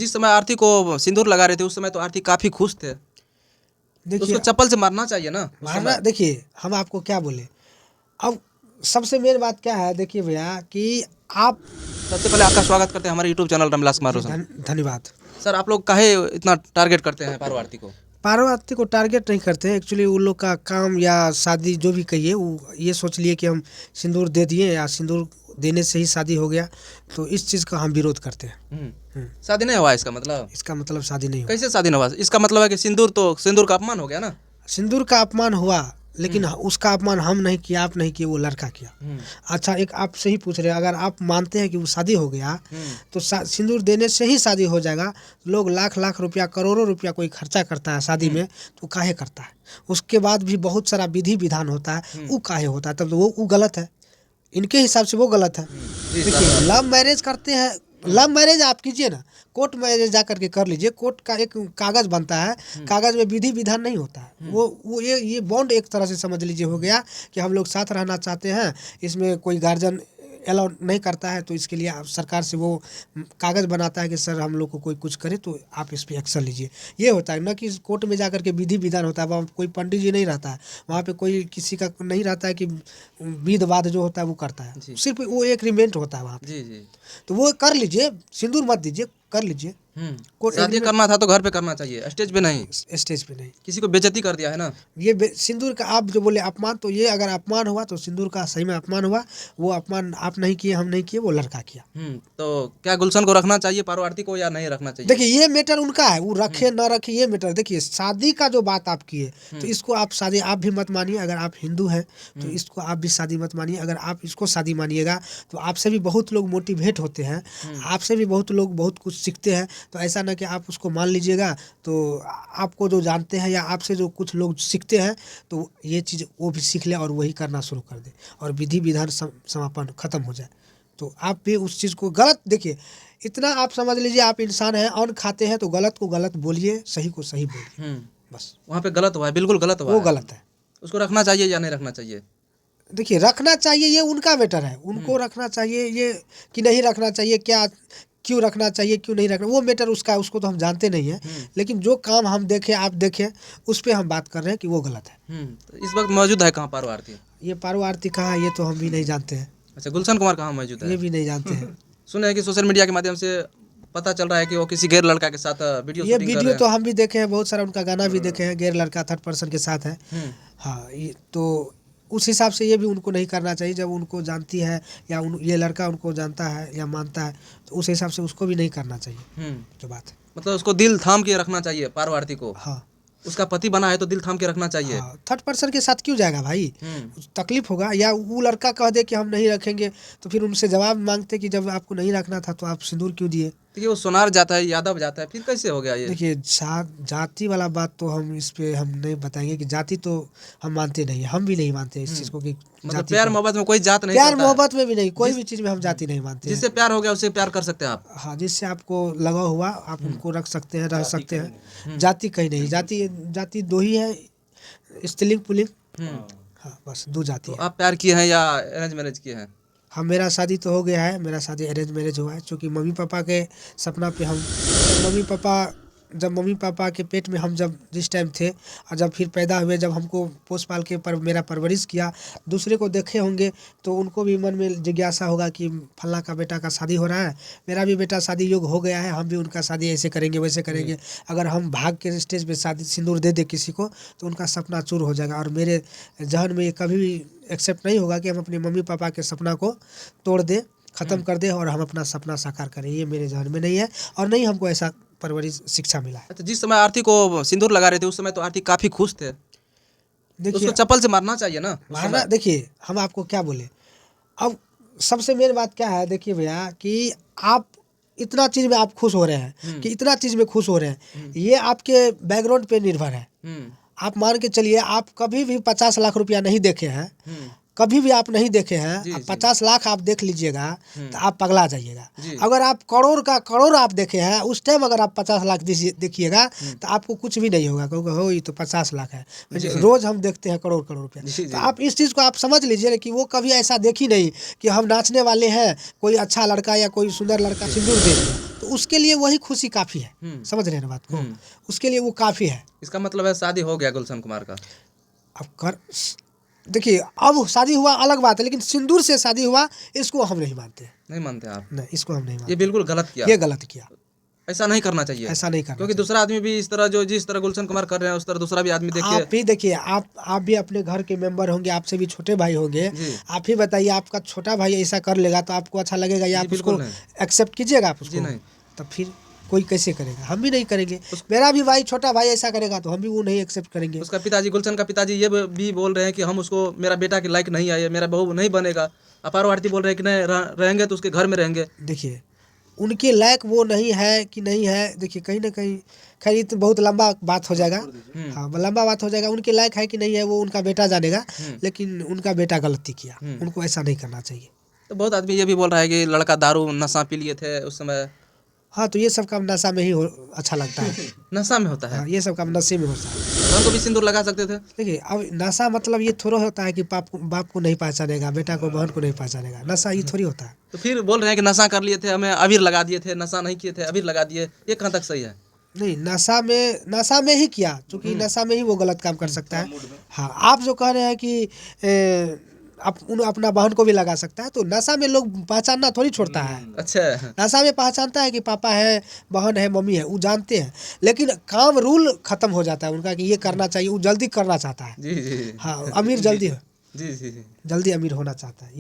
जिस समय आरती को सिंदूर लगा रहे थे उस समय तो आरती काफी खुश थे, तो देखिए उसको चप्पल से मारना चाहिए ना उस मारना, समय। देखिए हम आपको क्या बोले। अब सबसे मेन बात क्या है, देखिए भैया कि आप सबसे पहले आपका स्वागत करते हैं हमारे यूट्यूब चैनल रामविलास कुमार जी रोशन। धन्यवाद। सर आप लोग काहे इतना टारगेट करते हैं पारो आरती को? पार्वती को टारगेट नहीं करते हैं, एक्चुअली उन लोग का काम या शादी जो भी कहिए, वो ये सोच लिए कि हम सिंदूर दे दिए या सिंदूर देने से ही शादी हो गया, तो इस चीज़ का हम विरोध करते हैं। शादी नहीं हुआ इसका मतलब? इसका मतलब शादी नहीं हुआ। कैसे शादी नहीं हुआ? इसका मतलब है कि सिंदूर का अपमान हो गया ना। सिंदूर का अपमान हुआ, लेकिन उसका अपमान हम नहीं किया, आप नहीं किए, वो लड़का किया। अच्छा, एक आपसे ही पूछ रहे हैं, अगर आप मानते हैं कि वो शादी हो गया तो सिंदूर देने से ही शादी हो जाएगा। लोग लाख लाख रुपया, करोड़ों रुपया कोई खर्चा करता है शादी में, तो काहे करता है? उसके बाद भी बहुत सारा विधि विधान होता है, वो काहे होता है? तब तो वो गलत है, इनके हिसाब से वो गलत है। देखिए लव मैरिज करते हैं, लव मैरिज आप कीजिए ना, कोर्ट मैरिज जा करके कर लीजिए। कोर्ट का एक कागज बनता है, कागज में विधि विधान नहीं होता है। वो ये बॉन्ड एक तरह से समझ लीजिए हो गया कि हम लोग साथ रहना चाहते हैं, इसमें कोई गार्जियन अलाउ नहीं करता है, तो इसके लिए आप सरकार से वो कागज़ बनाता है कि सर हम लोग को कोई कुछ करे तो आप इस पर एक्शन लीजिए। ये होता है ना कि कोर्ट में जाकर के विधि विधान होता है, वहाँ कोई पंडित जी नहीं रहता है, वहाँ पे कोई किसी का नहीं रहता है कि विध वाद जो होता है वो करता है, सिर्फ वो एग्रीमेंट होता है वहाँ पे। जी। तो वो कर लीजिए, सिंदूर मत दीजिए, कर लीजिए। शादी करना था तो घर पे करना चाहिए, स्टेज पे नहीं। स्टेज पे नहीं, किसी को बेइज्जती कर दिया है ना। ये सिंदूर का आप जो बोले अपमान, तो ये अगर अपमान हुआ तो सिंदूर का सही में अपमान हुआ। वो अपमान आप नहीं किए, हम नहीं किए, वो लड़का किया। तो क्या गुलशन को रखना चाहिए पारो आरती को या नहीं रखना चाहिए? देखिए ये मैटर उनका है, वो रखे ना रखे ये मैटर। देखिए शादी का जो बात आप किए, तो इसको आप शादी आप भी मत मानिए। अगर आप हिंदू हैं तो इसको आप भी शादी मत मानिए। अगर आप इसको शादी मानिएगा तो आपसे भी बहुत लोग मोटिवेट होते हैं, आपसे भी बहुत लोग बहुत कुछ सीखते हैं। तो ऐसा ना कि आप उसको मान लीजिएगा तो आपको जो जानते हैं या आपसे जो कुछ लोग सीखते हैं, तो ये चीज़ वो भी सीख ले और वही करना शुरू कर दे और विधि विधान समापन खत्म हो जाए। तो आप भी उस चीज़ को गलत, देखिए इतना आप समझ लीजिए, आप इंसान हैं, अन्न खाते हैं तो गलत को गलत बोलिए, सही को सही बोलिए, बस। वहाँ पे गलत हुआ है, बिल्कुल गलत हुआ वो है। गलत है। उसको रखना चाहिए या नहीं रखना चाहिए? देखिए रखना चाहिए, ये उनका मैटर है, उनको रखना चाहिए ये कि नहीं रखना चाहिए, क्या क्यों रखना चाहिए क्यों नहीं रखना, वो मैटर उसका, उसको तो हम जानते नहीं हैं। लेकिन जो काम हम देखें, आप देखें, उस पर हम बात कर रहे हैं कि वो गलत है। तो इस वक्त मौजूद है कहाँ पारो आरती? ये पारो आरती कहाँ है ये तो हम भी नहीं जानते हैं। अच्छा, गुलशन कुमार कहाँ मौजूद है? ये भी नहीं जानते हैं। सुने हैं कि सोशल मीडिया के माध्यम से पता चल रहा है कि वो किसी गैर लड़का के साथ वीडियो ये शूटिंग कर वीडियो रहे तो हम भी देखे हैं, बहुत सारा उनका गाना भी देखे हैं, गैर लड़का थर्ड पर्सन के साथ है। हाँ, ये तो उस हिसाब से ये भी उनको नहीं करना चाहिए। जब उनको जानती है या ये लड़का उनको जानता है या मानता है, तो उस हिसाब से उसको भी नहीं करना चाहिए जो बात है। मतलब उसको दिल थाम के रखना चाहिए पारो आरती को। हाँ, उसका पति बना है तो दिल थाम के रखना चाहिए। हाँ, थर्ड पर्सन के साथ क्यों जाएगा भाई? तकलीफ होगा। या वो लड़का कह दे कि हम नहीं रखेंगे, तो फिर उनसे जवाब मांगते कि जब आपको नहीं रखना था तो आप सिंदूर क्यों दिए? देखिए वो सोनार जाता है, यादव जाता है, फिर कैसे हो गया ये? देखिए जाति वाला बात तो हम इस पे हम नहीं बताएंगे कि जाति तो हम मानते नहीं, हम भी नहीं मानते इस चीज़ को कि मतलब प्यार मोहब्बत में कोई जात नहीं प्यार करता है। मोहब्बत में भी नहीं, कोई भी चीज़ में हम जाति नहीं मानते हैं। जिससे प्यार हो गया उससे प्यार कर सकते हैं आप। हाँ, जिससे आपको लगाव हुआ आप उनको रख सकते हैं, रह सकते हैं। जाति कहीं नहीं, जाति दो ही है, स्त्रीलिंग पुल्लिंग। हाँ, बस दो जाति तो है। आप प्यार किए हैं या अरेंज मैरिज किए हैं? हाँ, मेरा शादी तो हो गया है, मेरा शादी अरेंज मैरिज हुआ है, क्योंकि मम्मी पापा के सपना पे हम जब मम्मी पापा के पेट में हम जब जिस टाइम थे और जब फिर पैदा हुए, जब हमको पोस पाल के मेरा परवरिश किया, दूसरे को देखे होंगे तो उनको भी मन में जिज्ञासा होगा कि फल्ला का बेटा का शादी हो रहा है, मेरा भी बेटा शादी योग हो गया है, हम भी उनका शादी ऐसे करेंगे वैसे करेंगे। अगर हम भाग के स्टेज पे शादी सिंदूर दे दे किसी को तो उनका सपना चूर हो जाएगा। और मेरे जहन में ये कभी भी एक्सेप्ट नहीं होगा कि हम अपने मम्मी पापा के सपना को तोड़ दे, ख़त्म कर दे और हम अपना सपना साकार करें। ये मेरे जहन में नहीं है और नहीं हमको ऐसा परवरिश शिक्षा मिला है। अच्छा, जिस समय आरती को सिंदूर लगा रहे थे उस समय तो आरती काफी खुश थे, तो देखिए उसको चप्पल से मारना चाहिए ना उस मारना, समय। देखिए हम आपको क्या बोले। अब सबसे मेन बात क्या है, देखिए भैया कि आप इतना चीज़ में आप खुश हो रहे हैं कि इतना चीज़ में खुश हो रहे हैं, ये आपके बैकग्राउंड पे निर्भर है। आप मान के चलिए, आप कभी भी 50 लाख रुपया नहीं देखे हैं, कभी भी आप नहीं देखे हैं, आप 50 लाख आप देख लीजिएगा तो आप पगला जाइएगा। अगर आप करोड़ का करोड़ आप देखे हैं, उस टाइम अगर आप 50 लाख देखिएगा तो आपको कुछ भी नहीं होगा, क्योंकि हो ये तो 50 लाख है। रोज हम देखते हैं करोड़ करोड़ रुपया। तो आप इस चीज़ को आप समझ लीजिए कि वो कभी ऐसा देखी नहीं कि हम नाचने वाले हैं, कोई अच्छा लड़का या कोई सुंदर लड़का सिंदूर दे दिया तो उसके लिए वही खुशी काफ़ी है। समझ रहे हैं ना बात को? उसके लिए वो काफ़ी है। इसका मतलब है शादी हो गया गुलशन कुमार का। अब कर देखिए, अब शादी हुआ अलग बात है, लेकिन सिंदूर से शादी हुआ इसको हम नहीं मानते। नहीं मानते आप? नहीं, इसको हम नहीं ये मानते। बिल्कुल गलत किया, ये गलत किया, ऐसा नहीं करना चाहिए। ऐसा नहीं करना क्योंकि चाहिए। दूसरा आदमी भी इस तरह जो जिस तरह गुलशन कुमार कर रहे हैं उस तरह दूसरा भी आदमी देख आप के भी देखिए, आप भी अपने घर के मेंबर होंगे, आपसे भी छोटे भाई होंगे। जी। आप ही बताइए, आपका छोटा भाई ऐसा कर लेगा तो आपको अच्छा लगेगा या जी, आप उसको बिल्कुल नहीं। एक्सेप्ट कीजिएगा आप जी उसको? नहीं। तो फिर कोई कैसे करेगा? हम भी नहीं करेंगे। मेरा भी भाई, छोटा भाई ऐसा करेगा तो हम भी वो नहीं एक्सेप्ट करेंगे। उसका पिताजी, गुलशन का पिताजी ये भी बोल रहे हैं कि हम उसको, मेरा बेटा के लायक नहीं है, मेरा बहू नहीं बनेगा। अपार भारती बोल रहे हैं कि नहीं रहेंगे तो उसके घर में रहेंगे। देखिए, उनके लायक वो नहीं है कि नहीं है, देखिए कहीं ना कहीं, खैर ये तो बहुत लंबा बात हो जाएगा। हाँ, लंबा बात हो जाएगा। उनके लायक है कि नहीं है वो उनका बेटा जानेगा, लेकिन उनका बेटा गलती किया, उनको ऐसा नहीं करना चाहिए। तो बहुत आदमी ये भी बोल रहा है कि लड़का दारू नशा पी लिए थे उस समय। हाँ, तो ये सब काम नशा में ही अच्छा लगता है। नशा में होता है? हाँ, ये सब काम नशे में होता है। बहन को भी सिंदूर लगा सकते थे। देखिए, अब नशा मतलब ये थोड़ा होता है कि बाप को नहीं पहचानेगा, बेटा को बहन को नहीं पहचानेगा। नशा ये थोड़ी होता है। तो फिर बोल रहे हैं कि नशा कर लिए थे, हमें अबीर लगा दिए थे, नशा नहीं किए थे, अबीर लगा दिए, ये कहाँ तक सही है? नहीं, नशा में ही किया, क्योंकि नशा में ही वो गलत काम कर सकता है। हाँ, आप जो कह रहे हैं कि अपना बहन को भी लगा सकता है, तो नशा में लोग पहचानना थोड़ी छोड़ता है। अच्छा। नशा में पहचानता है कि पापा है, बहन है, मम्मी है, वो जानते हैं, लेकिन काम रूल खत्म हो जाता है उनका कि ये करना चाहिए, वो जल्दी करना चाहता है। जी जी हाँ, अमीर जल्दी जी जी जी। जल्दी अमीर होना चाहता है।